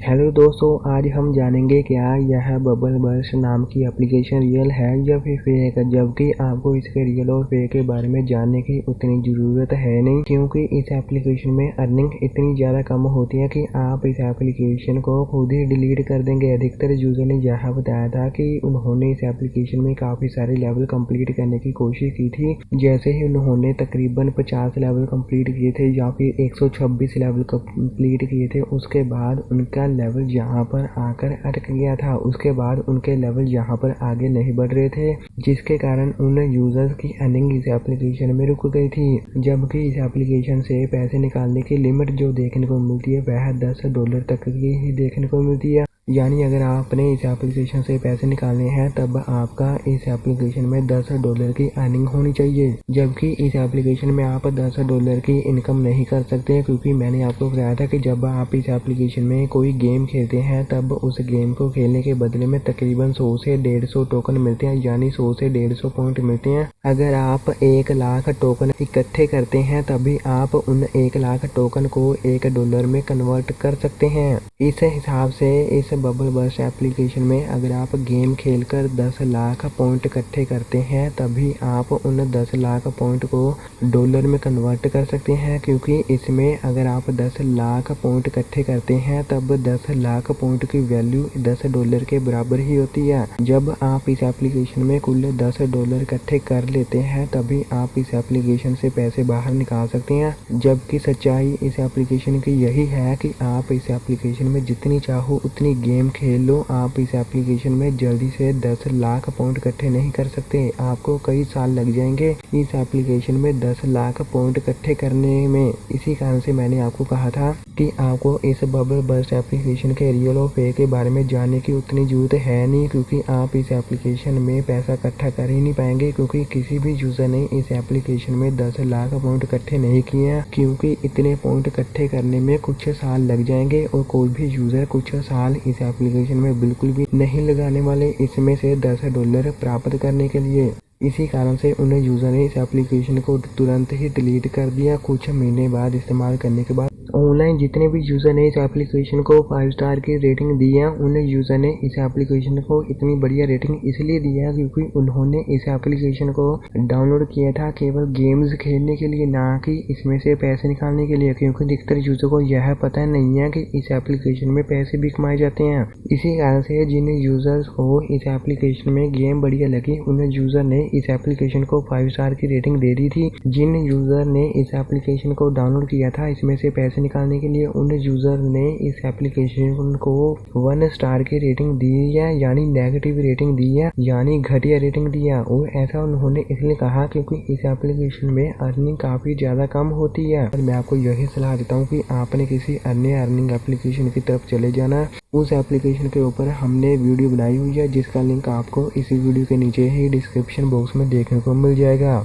Hello दोस्तों, आज हम जानेंगे क्या यह बबल बर्स्ट नाम की एप्लीकेशन रियल है या फिर फेक है। जबकि आपको इसके रियल और फेक के बारे में जानने की उतनी ज़रूरत है नहीं, क्योंकि इस एप्लीकेशन में अर्निंग इतनी ज़्यादा कम होती है कि आप इस एप्लीकेशन को खुद ही डिलीट कर देंगे। अधिकतर यूजर ने यह बताया था कि उन्होंने इस एप्लीकेशन में काफ़ी सारे लेवल कंप्लीट करने की कोशिश की थी। जैसे ही उन्होंने तकरीबन 50 लेवल कंप्लीट किए थे या फिर 126 लेवल कंप्लीट किए थे, उसके बाद उनका लेवल यहाँ पर आकर अटक गया था। उसके बाद उनके लेवल यहाँ पर आगे नहीं बढ़ रहे थे, जिसके कारण उन यूजर्स की अर्निंग इस एप्लीकेशन में रुक गई थी। जबकि इस एप्लीकेशन से पैसे निकालने की लिमिट जो देखने को मिलती है वह $10 तक की ही देखने को मिलती है। यानी अगर आपने इस एप्लीकेशन से पैसे निकालने हैं तब आपका इस एप्लीकेशन में $10 की अर्निंग होनी चाहिए। जबकि इस एप्लीकेशन में आप $10 की इनकम नहीं कर सकते, क्योंकि मैंने आपको बताया था कि जब आप इस एप्लीकेशन में कोई गेम खेलते हैं तब उस गेम को खेलने के बदले में तकरीबन 100 से 150 टोकन मिलते हैं, यानी 100 से 150 पॉइंट मिलते हैं। अगर आप 1 लाख टोकन इकट्ठे करते हैं तभी आप उन 1 लाख टोकन को $1 में कन्वर्ट कर सकते हैं। इस हिसाब से इस बबल बर्स्ट एप्लीकेशन में अगर आप गेम खेलकर 10 लाख पॉइंट इकट्ठे करते हैं तभी आप उन 10 लाख पॉइंट को डॉलर में कन्वर्ट कर सकते हैं, क्योंकि इसमें अगर आप 10 लाख पॉइंट इकट्ठे करते हैं तब 10 लाख पॉइंट की वैल्यू $10 के बराबर ही होती है। जब आप इस एप्लीकेशन में कुल $10 इकट्ठे कर लेते हैं तभी आप इस एप्लीकेशन से पैसे बाहर निकाल सकते हैं। जबकि सच्चाई इस एप्लीकेशन की यही है कि आप इस एप्लीकेशन में जितनी चाहो उतनी गेम खेल लो, आप इस एप्लीकेशन में जल्दी से 10 लाख पॉइंट इकट्ठे नहीं कर सकते। आपको कई साल लग जाएंगे इस एप्लीकेशन में 10 लाख पॉइंट इकट्ठे करने में। इसी कारण से मैंने आपको कहा था कि आपको इस बबल बर्स्ट एप्लीकेशन के रियल और फेक के बारे में जानने की उतनी जरूरत है नहीं, क्योंकि आप इस एप्लीकेशन में पैसा इकट्ठा कर ही नहीं पाएंगे, क्योंकि किसी भी यूजर ने इस एप्लीकेशन में 10 लाख पॉइंट इकट्ठे नहीं किए हैं, क्योंकि इतने पॉइंट इकट्ठे करने में कुछ साल लग जाएंगे और कोई भी यूजर कुछ साल इस एप्लीकेशन में बिल्कुल भी नहीं लगाने वाले इसमें से $10 प्राप्त करने के लिए। इसी कारण से उन यूजर ने इस एप्लीकेशन को तुरंत ही डिलीट कर दिया कुछ महीने बाद इस्तेमाल करने के बाद। ऑनलाइन जितने भी यूजर ने इस एप्लीकेशन को 5 स्टार की रेटिंग दी है, उन यूजर ने इस एप्लीकेशन को इतनी बढ़िया रेटिंग इसलिए दी है क्योंकि उन्होंने इस एप्लीकेशन को डाउनलोड किया था केवल गेम्स खेलने के लिए, ना कि इसमें से पैसे निकालने के लिए। क्योंकि अधिकतर यूजर को यह पता नहीं है कि इस एप्लीकेशन में पैसे भी कमाए जाते हैं। इसी कारण से जिन यूजर्स को इस एप्लीकेशन में गेम बढ़िया लगी उन यूजर ने इस एप्लीकेशन को 5 स्टार की रेटिंग दे दी थी। जिन यूजर ने इस एप्लीकेशन को डाउनलोड किया था इसमें से पैसे निकालने के लिए, उन यूजर ने इस एप्लीकेशन को 1 स्टार की रेटिंग दी है, यानी नेगेटिव रेटिंग दी है, यानी घटिया रेटिंग दी है। और ऐसा उन्होंने इसलिए कहा क्योंकि इस एप्लीकेशन में अर्निंग काफी ज्यादा कम होती है। और मैं आपको यही सलाह देता हूँ कि आपने किसी अन्य अर्निंग एप्लीकेशन की तरफ चले जाना। उस एप्लीकेशन के ऊपर हमने वीडियो बनाई हुई है जिसका लिंक आपको इसी वीडियो के नीचे ही डिस्क्रिप्शन बॉक्स में देखने को मिल जाएगा।